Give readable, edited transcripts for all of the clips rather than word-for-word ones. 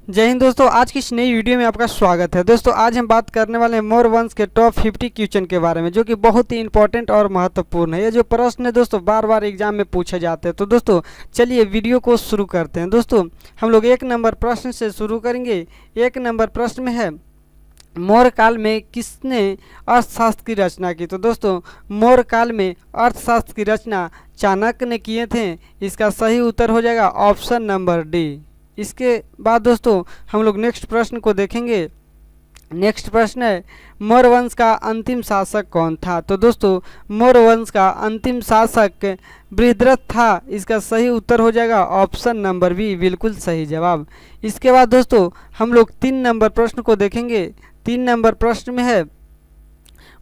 जय हिंद दोस्तों, आज की इस नई वीडियो में आपका स्वागत है। दोस्तों आज हम बात करने वाले हैं मोर वंश के टॉप 50 क्वेश्चन के बारे में, जो कि बहुत ही इंपॉर्टेंट और महत्वपूर्ण है। ये जो प्रश्न है दोस्तों बार बार एग्जाम में पूछे जाते हैं। तो दोस्तों चलिए वीडियो को शुरू करते हैं। दोस्तों हम लोग 1 नंबर प्रश्न से शुरू करेंगे। 1 नंबर प्रश्न में है, मौर्य काल में किसने अर्थशास्त्र की रचना की। तो दोस्तों मौर्य काल में अर्थशास्त्र की रचना चाणक्य ने किए थे। इसका सही उत्तर हो जाएगा ऑप्शन नंबर डी। इसके बाद दोस्तों हम लोग नेक्स्ट प्रश्न को देखेंगे। नेक्स्ट प्रश्न है, मौर्य वंश का अंतिम शासक कौन था। तो दोस्तों मौर्य वंश का अंतिम शासक बृहद्रथ था। इसका सही उत्तर हो जाएगा ऑप्शन नंबर बी, बिल्कुल सही जवाब। इसके बाद दोस्तों हम लोग 3 नंबर प्रश्न को देखेंगे। 3 नंबर प्रश्न में है,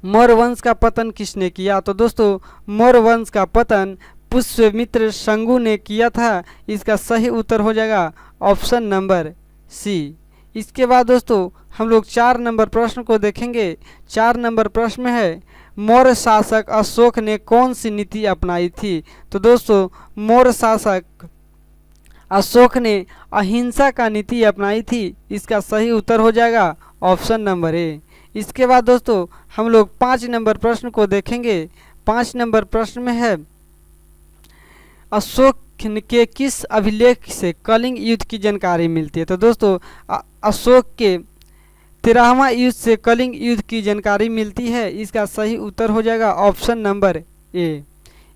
मौर्य वंश का पतन किसने किया। तो दोस्तों मौर्य वंश का पतन पुष्यमित्र शंगु ने किया था। इसका सही उत्तर हो जाएगा ऑप्शन नंबर सी। इसके बाद दोस्तों हम लोग 4 नंबर प्रश्न को देखेंगे। 4 नंबर प्रश्न में है, मौर्य शासक अशोक ने कौन सी नीति अपनाई थी। तो दोस्तों मौर्य शासक अशोक ने अहिंसा का नीति अपनाई थी। इसका सही उत्तर हो जाएगा ऑप्शन नंबर ए। इसके बाद दोस्तों हम लोग 5 नंबर प्रश्न को देखेंगे। 5 नंबर प्रश्न में है, अशोक के किस अभिलेख से कलिंग युद्ध की जानकारी मिलती है। तो दोस्तों अशोक के 13वां युद्ध से कलिंग युद्ध की जानकारी मिलती है। इसका सही उत्तर हो जाएगा ऑप्शन नंबर ए।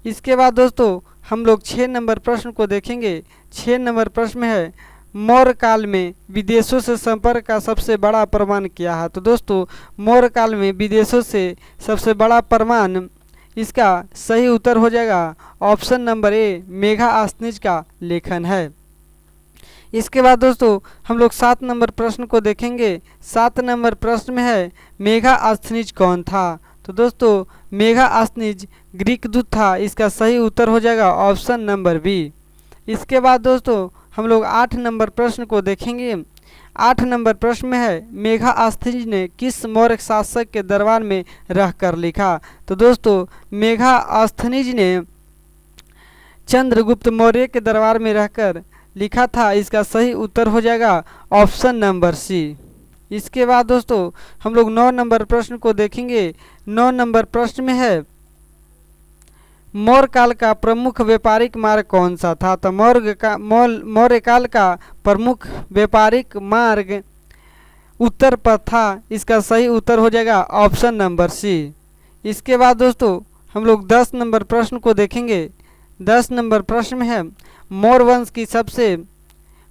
इसके बाद दोस्तों हम लोग 6 नंबर प्रश्न को देखेंगे। 6 नंबर प्रश्न में है, मौर्य काल में विदेशों से संपर्क का सबसे बड़ा प्रमाण क्या है। तो दोस्तों मौर्य काल में विदेशों से सबसे बड़ा प्रमाण, इसका सही उत्तर हो जाएगा ऑप्शन नंबर ए, मेगास्थनीज का लेखन है। इसके बाद दोस्तों हम लोग 7 नंबर प्रश्न को देखेंगे। 7 नंबर प्रश्न में है, मेगास्थनीज कौन था। तो दोस्तों मेगास्थनीज ग्रीक दूत था। इसका सही उत्तर हो जाएगा ऑप्शन नंबर बी। इसके बाद दोस्तों हम लोग 8 नंबर प्रश्न को देखेंगे। 8 नंबर प्रश्न में है, मेगास्थनीज ने किस मौर्य शासक के दरबार में रहकर लिखा। तो दोस्तों मेगास्थनीज ने चंद्रगुप्त मौर्य के दरबार में रहकर लिखा था। इसका सही उत्तर हो जाएगा ऑप्शन नंबर सी। इसके बाद दोस्तों हम लोग 9 नंबर प्रश्न को देखेंगे। 9 नंबर प्रश्न में है, मौर्य काल का प्रमुख व्यापारिक मार्ग कौन सा था। तो मौर्य काल का प्रमुख व्यापारिक मार्ग उत्तर पथ था। इसका सही उत्तर हो जाएगा ऑप्शन नंबर सी। इसके बाद दोस्तों हम लोग 10 नंबर प्रश्न को देखेंगे। 10 नंबर प्रश्न में है, मौर्य वंश की सबसे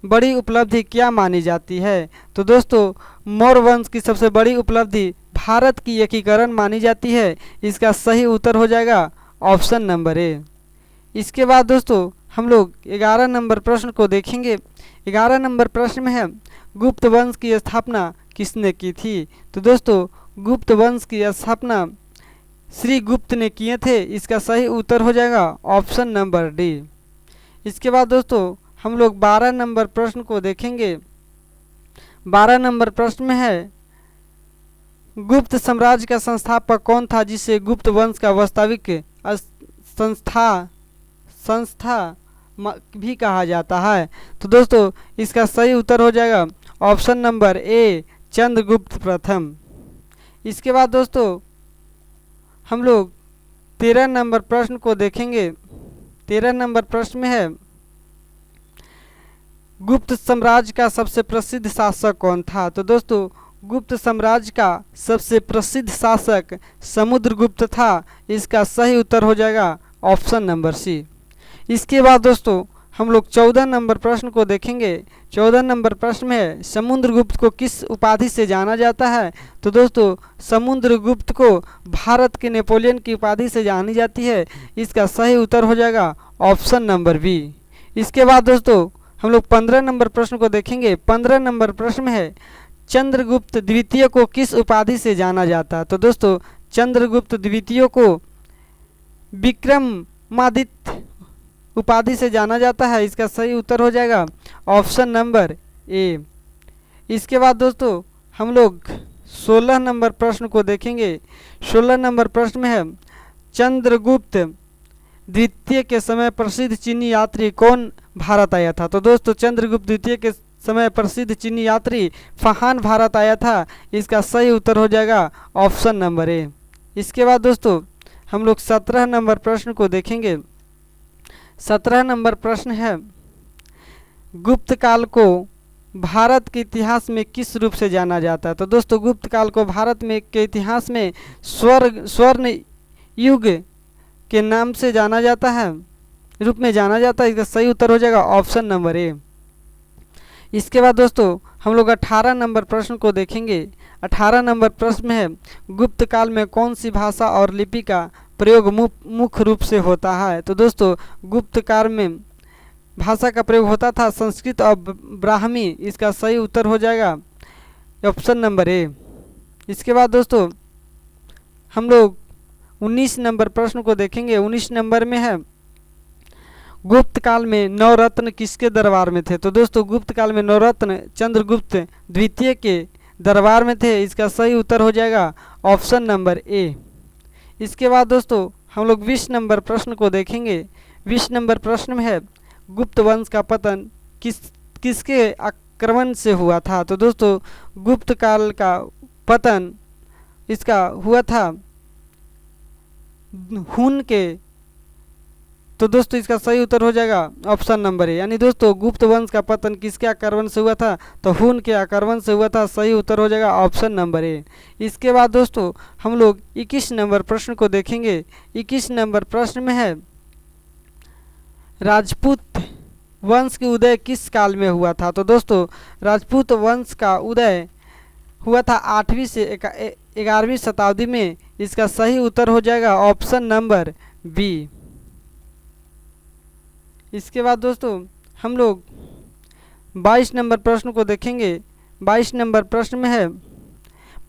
बड़ी उपलब्धि क्या मानी जाती है। तो दोस्तों मौर्य वंश की सबसे बड़ी उपलब्धि भारत की एकीकरण मानी जाती है। इसका सही उत्तर हो जाएगा ऑप्शन नंबर ए। इसके बाद दोस्तों हम लोग 11 नंबर प्रश्न को देखेंगे। 11 नंबर प्रश्न में है, गुप्त वंश की स्थापना किसने की थी। तो दोस्तों गुप्त वंश की स्थापना श्री गुप्त ने किए थे। इसका सही उत्तर हो जाएगा ऑप्शन नंबर डी। इसके बाद दोस्तों हम लोग 12 नंबर प्रश्न को देखेंगे। 12 नंबर प्रश्न में है, गुप्त साम्राज्य का संस्थापक कौन था जिसे गुप्त वंश का वास्तविक संस्था भी कहा जाता है। तो दोस्तों इसका सही उत्तर हो जाएगा ऑप्शन नंबर ए, चंद्रगुप्त प्रथम। इसके बाद दोस्तों हम लोग 13 नंबर प्रश्न को देखेंगे। 13 नंबर प्रश्न में है, गुप्त साम्राज्य का सबसे प्रसिद्ध शासक कौन था। तो दोस्तों गुप्त साम्राज्य का सबसे प्रसिद्ध शासक समुद्रगुप्त था। इसका सही उत्तर हो जाएगा ऑप्शन नंबर सी। इसके बाद दोस्तों हम लोग 14 नंबर प्रश्न को देखेंगे। 14 नंबर प्रश्न में है, समुद्रगुप्त को किस उपाधि से जाना जाता है। तो दोस्तों समुद्रगुप्त को भारत के नेपोलियन की उपाधि से जानी जाती है। इसका सही उत्तर हो जाएगा ऑप्शन नंबर बी। इसके बाद दोस्तों हम लोग 15 नंबर प्रश्न को देखेंगे। 15 नंबर प्रश्न में है, चंद्रगुप्त द्वितीय को किस उपाधि से जाना जाता। तो दोस्तों चंद्रगुप्त द्वितीय को विक्रमादित्य उपाधि से जाना जाता है। इसका सही उत्तर हो जाएगा ऑप्शन नंबर ए। इसके बाद दोस्तों हम लोग 16 नंबर प्रश्न को देखेंगे। 16 नंबर प्रश्न में है, चंद्रगुप्त द्वितीय के समय प्रसिद्ध चीनी यात्री कौन भारत आया था। तो दोस्तों चंद्रगुप्त द्वितीय के समय प्रसिद्ध चीनी यात्री फहान भारत आया था? इसका सही उत्तर हो जाएगा ऑप्शन नंबर ए। इसके बाद दोस्तों हम लोग 17 नंबर प्रश्न को देखेंगे। 17 नंबर प्रश्न है, गुप्त काल को भारत के इतिहास में किस रूप से जाना जाता है? तो दोस्तों गुप्त काल को भारत में के इतिहास में स्वर्ण युग के नाम से जाना जाता है, रूप में जाना जाता है। इसका सही उत्तर हो जाएगा ऑप्शन नंबर ए। इसके बाद दोस्तों हम लोग 18 नंबर प्रश्न को देखेंगे। 18 नंबर प्रश्न में है, गुप्त काल में कौन सी भाषा और लिपि का प्रयोग मुख्य रूप से होता है? तो दोस्तों गुप्त काल में भाषा का प्रयोग होता था संस्कृत और ब्राह्मी। इसका सही उत्तर हो जाएगा ऑप्शन नंबर ए। इसके बाद दोस्तों हम लोग 19 नंबर प्रश्न को देखेंगे। 19 नंबर में है, गुप्त काल में नवरत्न किसके दरबार में थे? तो दोस्तों गुप्त काल में नवरत्न चंद्रगुप्त द्वितीय के दरबार में थे। इसका सही उत्तर हो जाएगा ऑप्शन नंबर ए। इसके बाद दोस्तों हम लोग 20 नंबर प्रश्न को देखेंगे। 20 नंबर प्रश्न में है, गुप्त वंश का पतन किसके आक्रमण से हुआ था? तो दोस्तों गुप्त काल का पतन इसका हुआ था हुन के। तो दोस्तों इसका सही उत्तर हो जाएगा ऑप्शन नंबर ए। यानी दोस्तों गुप्त वंश का पतन किसके आक्रमण से हुआ था? तो हुन के आक्रमण से हुआ था। सही उत्तर हो जाएगा ऑप्शन नंबर ए। इसके बाद दोस्तों हम लोग 21 नंबर प्रश्न को देखेंगे। 21 नंबर प्रश्न में है, राजपूत वंश के उदय किस काल में हुआ था? तो दोस्तों राजपूत वंश का उदय हुआ था 8वीं से 11वीं शताब्दी में। इसका सही उत्तर हो जाएगा ऑप्शन नंबर बी। इसके बाद दोस्तों हम लोग 22 नंबर प्रश्न को देखेंगे। 22 नंबर प्रश्न में है,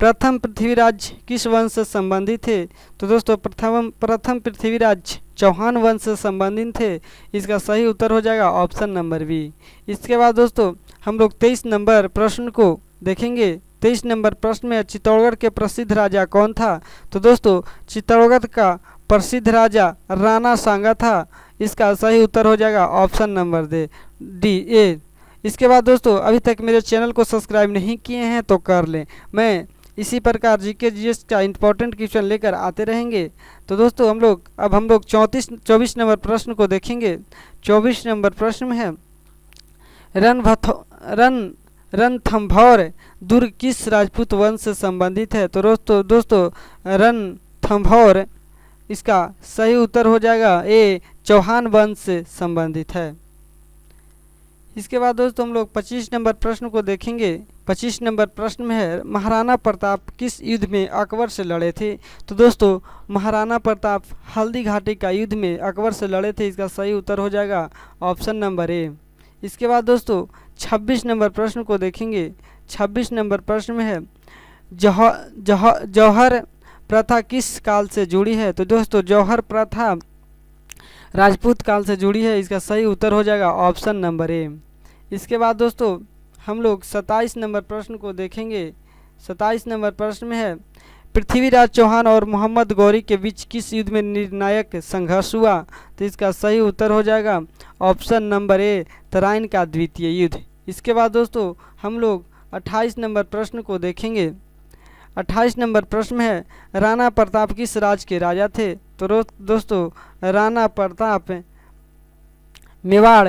प्रथम पृथ्वीराज किस वंश से संबंधित थे? तो दोस्तों प्रथम पृथ्वीराज चौहान वंश से संबंधित थे। इसका सही उत्तर हो जाएगा ऑप्शन नंबर बी। इसके बाद दोस्तों हम लोग 23 नंबर प्रश्न को देखेंगे। 23 नंबर प्रश्न में, चित्तौड़गढ़ के प्रसिद्ध राजा कौन था? तो दोस्तों चित्तौड़गढ़ का प्रसिद्ध राजा राणा सांगा था। इसका सही उत्तर हो जाएगा ऑप्शन नंबर डी ए। इसके बाद दोस्तों अभी तक मेरे चैनल को सब्सक्राइब नहीं किए हैं तो कर लें। मैं इसी प्रकार जीके जीएस का इंपॉर्टेंट क्वेश्चन लेकर आते रहेंगे। तो दोस्तों हम लोग 24 नंबर प्रश्न को देखेंगे। 24 नंबर प्रश्न में है, रणथंभौर दुर्ग किस राजपूत वंश से संबंधित है? तो दोस्तों रणथंभौर इसका सही उत्तर हो जाएगा ए, चौहान वंश से संबंधित है। इसके बाद दोस्तों हम लोग 25 नंबर प्रश्न को देखेंगे। 25 नंबर प्रश्न में है, महाराणा प्रताप किस युद्ध में अकबर से लड़े थे? तो दोस्तों महाराणा प्रताप हल्दी घाटी का युद्ध में अकबर से लड़े थे। इसका सही उत्तर हो जाएगा ऑप्शन नंबर ए। इसके बाद दोस्तों 26 नंबर प्रश्न को देखेंगे। 26 नंबर प्रश्न में है, जौहर प्रथा किस काल से जुड़ी है? तो दोस्तों जौहर प्रथा राजपूत काल से जुड़ी है। इसका सही उत्तर हो जाएगा ऑप्शन नंबर ए। इसके बाद दोस्तों हम लोग 27 नंबर प्रश्न को देखेंगे। 27 नंबर प्रश्न में है, पृथ्वीराज चौहान और मोहम्मद गौरी के बीच किस युद्ध में निर्णायक संघर्ष हुआ? तो इसका सही उत्तर हो जाएगा ऑप्शन नंबर ए, तराइन का द्वितीय युद्ध। इसके बाद दोस्तों हम लोग 28 नंबर प्रश्न को देखेंगे। 28 नंबर प्रश्न में है, राणा प्रताप किस राज्य के राजा थे? तो दोस्तों राणा प्रताप मेवाड़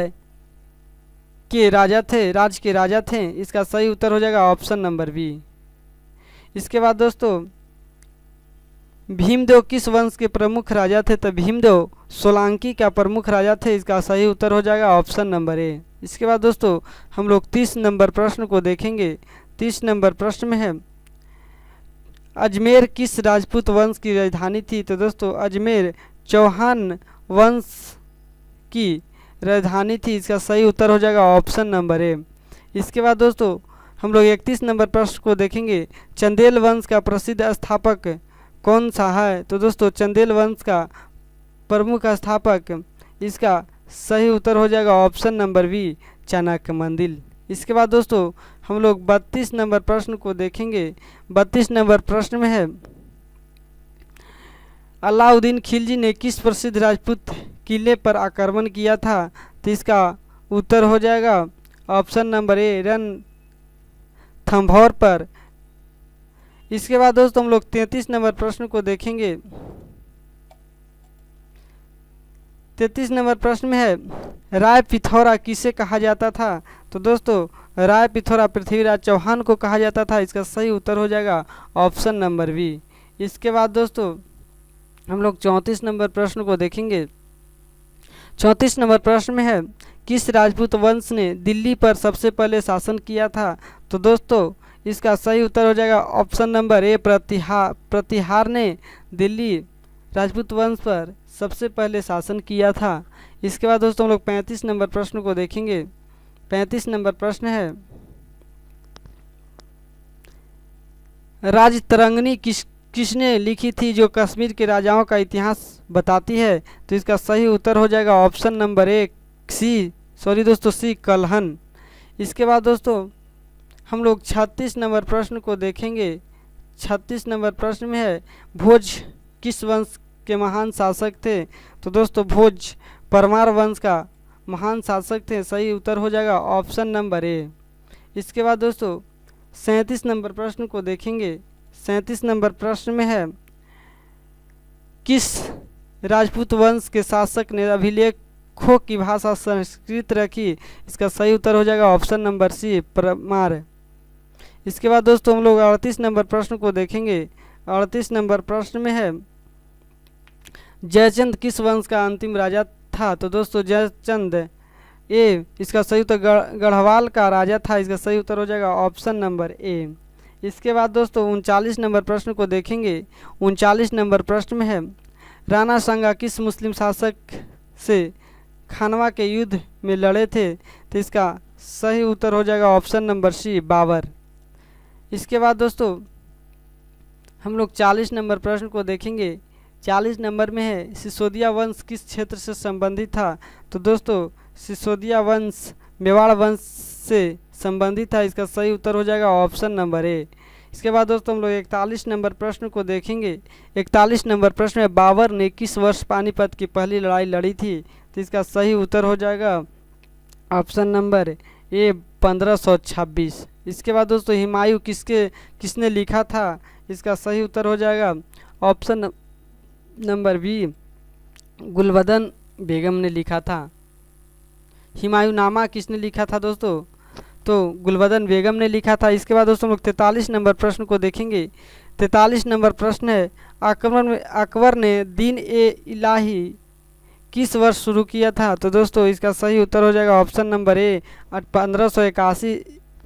के राजा थे। इसका सही उत्तर हो जाएगा ऑप्शन नंबर बी। इसके बाद दोस्तों भीमदेव किस वंश के प्रमुख राजा थे? तो भीमदेव सोलंकी का प्रमुख राजा थे। इसका सही उत्तर हो जाएगा ऑप्शन नंबर ए। इसके बाद दोस्तों हम लोग 30 नंबर प्रश्न को देखेंगे। 30 नंबर प्रश्न में है, अजमेर किस राजपूत वंश की राजधानी थी? तो दोस्तों अजमेर चौहान वंश की राजधानी थी। इसका सही उत्तर हो जाएगा ऑप्शन नंबर ए। इसके बाद दोस्तों हम लोग 31 नंबर प्रश्न को देखेंगे। चंदेल वंश का प्रसिद्ध स्थापक कौन सा है? तो दोस्तों चंदेल वंश का प्रमुख स्थापक, इसका सही उत्तर हो जाएगा ऑप्शन नंबर बी, चाणक्य मंदिर। इसके बाद दोस्तों हम लोग 32 नंबर प्रश्न को देखेंगे। 32 नंबर प्रश्न में है, अलाउद्दीन खिलजी ने किस प्रसिद्ध राजपूत किले पर आक्रमण किया था? तो इसका उत्तर हो जाएगा ऑप्शन नंबर ए रणथंभौर पर। इसके बाद दोस्तों हम लोग 33 नंबर प्रश्न को देखेंगे। 33 नंबर प्रश्न में है राय पिथौरा किसे कहा जाता था। तो दोस्तों राय पिथौरा पृथ्वीराज चौहान को कहा जाता था। इसका सही उत्तर हो जाएगा ऑप्शन नंबर बी। इसके बाद दोस्तों हम लोग 34 नंबर प्रश्न को देखेंगे। 34 नंबर प्रश्न में है किस राजपूत वंश ने दिल्ली पर सबसे पहले शासन किया था। तो दोस्तों इसका सही उत्तर हो जाएगा ऑप्शन नंबर ए प्रतिहार ने दिल्ली राजपूत वंश पर सबसे पहले शासन किया था। इसके बाद दोस्तों हम लोग 35 नंबर प्रश्न को देखेंगे। 35 नंबर प्रश्न है राजतरंगिणी किसने लिखी थी जो कश्मीर के राजाओं का इतिहास बताती है। तो इसका सही उत्तर हो जाएगा ऑप्शन नंबर ए सी कल्हन। इसके बाद दोस्तों हम लोग 36 नंबर प्रश्न को देखेंगे। 36 नंबर प्रश्न में है भोज किस वंश के महान शासक थे। तो दोस्तों भोज परमार वंश का महान शासक थे। सही उत्तर हो जाएगा ऑप्शन नंबर ए। इसके बाद दोस्तों 37 नंबर प्रश्न को देखेंगे। 37 नंबर प्रश्न में है किस राजपूत वंश के शासक ने अभिलेखों की भाषा संस्कृत रखी। इसका सही उत्तर हो जाएगा ऑप्शन नंबर सी परमार। इसके बाद दोस्तों हम लोग 38 नंबर प्रश्न को देखेंगे। 38 नंबर प्रश्न में है जयचंद किस वंश का अंतिम राजा था। तो दोस्तों जयचंद ए इसका सही उत्तर गढ़वाल का राजा था। इसका सही उत्तर हो जाएगा ऑप्शन नंबर ए। इसके बाद दोस्तों 39 नंबर प्रश्न को देखेंगे। 39 नंबर प्रश्न में है राणा सांगा किस मुस्लिम शासक से खानवा के युद्ध में लड़े थे। तो इसका सही उत्तर हो जाएगा ऑप्शन नंबर सी बाबर। इसके बाद दोस्तों हम लोग 40 नंबर प्रश्न को देखेंगे। 40 नंबर में है सिसोदिया वंश किस क्षेत्र से संबंधित था। तो दोस्तों सिसोदिया वंश मेवाड़ वंश से संबंधित था। इसका सही उत्तर हो जाएगा ऑप्शन नंबर ए। इसके बाद दोस्तों हम लोग 41 नंबर प्रश्न को देखेंगे। 41 नंबर प्रश्न में बाबर ने किस वर्ष पानीपत की पहली लड़ाई लड़ी थी। तो इसका सही उत्तर हो जाएगा ऑप्शन नंबर ए 1526। इसके बाद दोस्तों हुमायूं किसने लिखा था। इसका सही उत्तर हो जाएगा ऑप्शन नंबर बी गुलबदन बेगम ने लिखा था। हुमायूंनामा किसने लिखा था दोस्तों। तो गुलबदन बेगम ने लिखा था। इसके बाद दोस्तों हम लोग 43 नंबर प्रश्न को देखेंगे। 43 नंबर प्रश्न है अकबर ने दीन ए इलाही किस वर्ष शुरू किया था। तो दोस्तों इसका सही उत्तर हो जाएगा ऑप्शन नंबर ए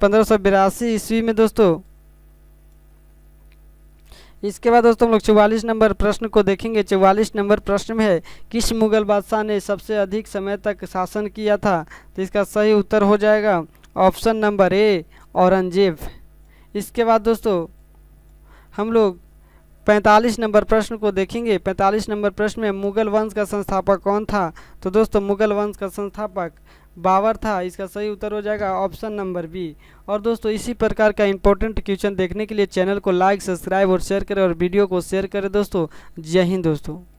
1582 ईस्वी में दोस्तों। इसके बाद दोस्तों हम लोग 44 नंबर प्रश्न को देखेंगे। 44 नंबर प्रश्न में है किस मुगल बादशाह ने सबसे अधिक समय तक शासन किया था। तो इसका सही उत्तर हो जाएगा ऑप्शन नंबर ए औरंगजेब। इसके बाद दोस्तों हम लोग 45 नंबर प्रश्न को देखेंगे। 45 नंबर प्रश्न में मुगल वंश का संस्थापक कौन था। तो दोस्तों मुगल वंश का संस्थापक बाबर था। इसका सही उत्तर हो जाएगा ऑप्शन नंबर बी। और दोस्तों इसी प्रकार का इंपॉर्टेंट क्वेश्चन देखने के लिए चैनल को लाइक सब्सक्राइब और शेयर करें और वीडियो को शेयर करें दोस्तों। जय हिंद दोस्तों।